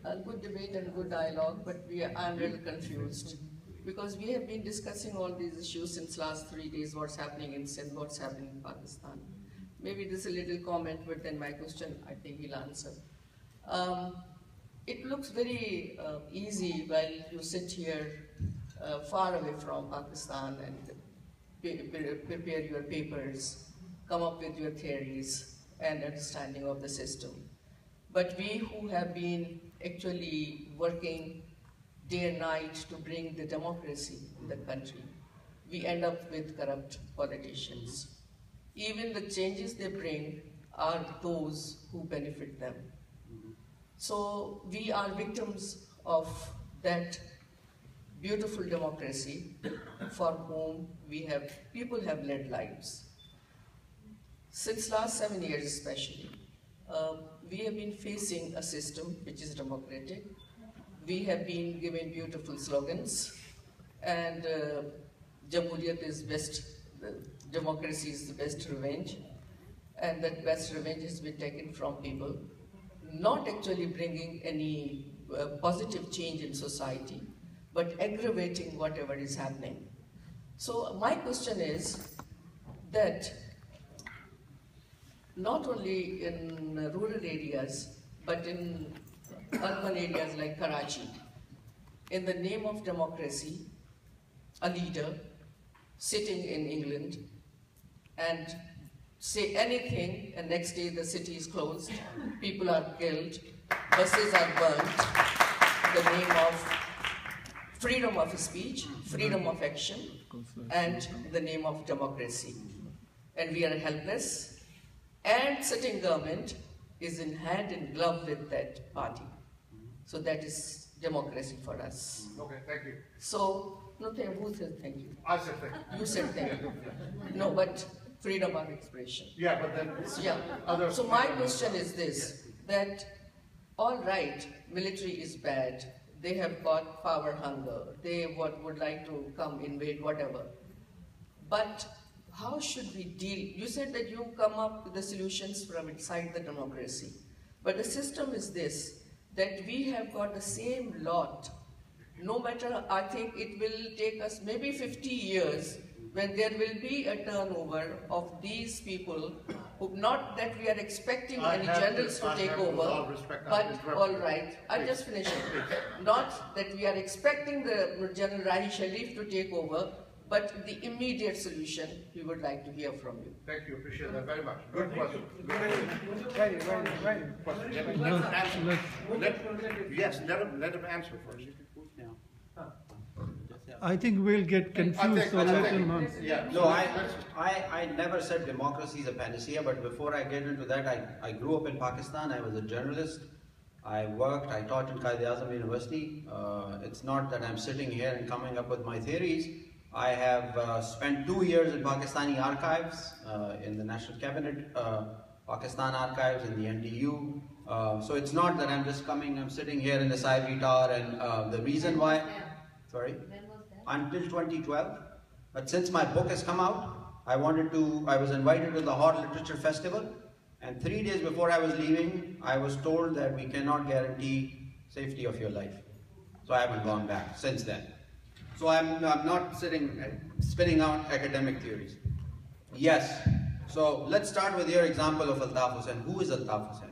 a good debate and good dialogue, but I'm really confused because we have been discussing all these issues since last 3 days, what's happening in Sindh, what's happening in Pakistan. Maybe this is a little comment, but then my question, I think he'll answer. It looks very easy while you sit here far away from Pakistan and prepare your papers, come up with your theories and understanding of the system. But we who have been actually working day and night to bring the democracy in the country, we end up with corrupt politicians. Even the changes they bring are those who benefit them. So we are victims of that beautiful democracy for whom people have led lives. Since last 7 years especially, we have been facing a system which is democratic. We have been given beautiful slogans, and Jamhuriyat is best, democracy is the best revenge, and that best revenge has been taken from people, not actually bringing any positive change in society, but aggravating whatever is happening. So my question is that not only in rural areas, but in urban areas like Karachi, in the name of democracy, a leader sitting in England and say anything, and next day the city is closed, people are killed, buses are burnt, in the name of freedom of speech, freedom of action, and in the name of democracy. And we are helpless, and sitting government is in hand in glove with that party. So that is democracy for us. Okay, thank you. So, no, who said thank you? I said thank you. You said thank you. No, but freedom of expression. Yeah, but then yeah. So my question is this, that all right, military is bad, they have got power hunger, they would like to come invade, whatever. But how should we deal? You said that you come up with the solutions from inside the democracy. But the system is this, that we have got the same lot. No matter, I think it will take us maybe 50 years when there will be a turnover of these people, who, not that we are expecting any generals to take over, but all right, I'll just finish it. Not that we are expecting the General Rahi Sharif to take over, but the immediate solution we would like to hear from you. Thank you, appreciate that very much. Good question. Yes, let him answer first. I think we'll get confused, so let him answer. Yeah. No, I never said democracy is a panacea, but before I get into that, I grew up in Pakistan. I was a journalist. I worked, I taught in Qaid-e-Azam University. It's not that I'm sitting here and coming up with my theories. I have spent 2 years in Pakistani archives, in the National Cabinet, Pakistan archives, in the NDU. So it's not that I'm just coming, I'm sitting here in this ivory tower, and the reason why, sorry, until 2012. But since my book has come out, I was invited to the Lahore Literature Festival, and 3 days before I was leaving, I was told that we cannot guarantee safety of your life. So I haven't gone back since then. So I'm not spinning out academic theories. Yes, so let's start with your example of Altaf Hussain. Who is Altaf Hussain?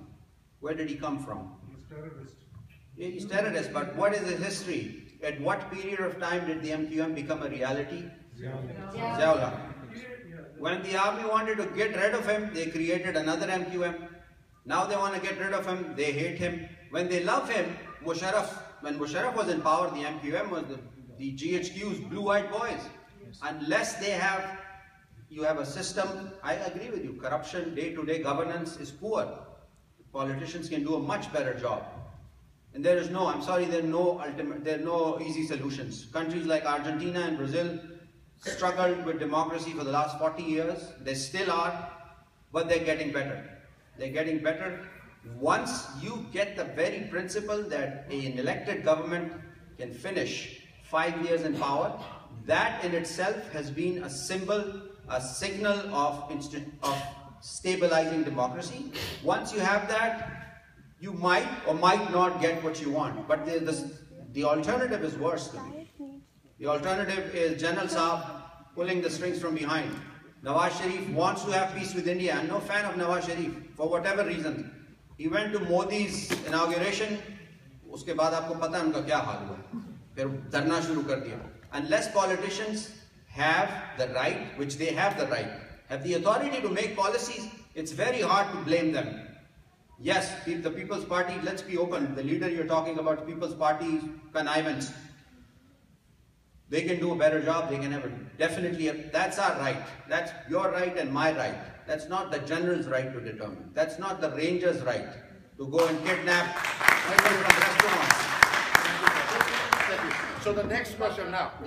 Where did he come from? He's terrorist. He's terrorist, but what is his history? At what period of time did the MQM become a reality? Ziaullah. When the army wanted to get rid of him, they created another MQM. Now they want to get rid of him, they hate him. When they love him, when Musharraf was in power, the MQM was the GHQ's blue-eyed boys. Unless you have a system, I agree with you, corruption, day-to-day governance is poor. Politicians can do a much better job. And there is no, I'm sorry, there are no easy solutions. Countries like Argentina and Brazil struggled with democracy for the last 40 years. They still are, but they're getting better. They're getting better. Once you get the very principle that an elected government can finish 5 years in power, that in itself has been a symbol, a signal of stabilizing democracy. Once you have that, you might or might not get what you want. But the alternative is worse to me. The alternative is General Saab pulling the strings from behind. Nawaz Sharif wants to have peace with India. I'm no fan of Nawaz Sharif for whatever reason. He went to Modi's inauguration. उसके बाद आपको पता है उनका क्या हाल हुआ. फिर धरना शुरू कर दिया. Unless politicians have the right, which they have the right, have the authority to make policies, it's very hard to blame them. Yes, the People's Party, let's be open. The leader you're talking about, People's Party connivance. They can do a better job. They can have definitely, that's our right. That's your right and my right. That's not the general's right to determine. That's not the ranger's right to go and kidnap people from restaurants. So the next question now.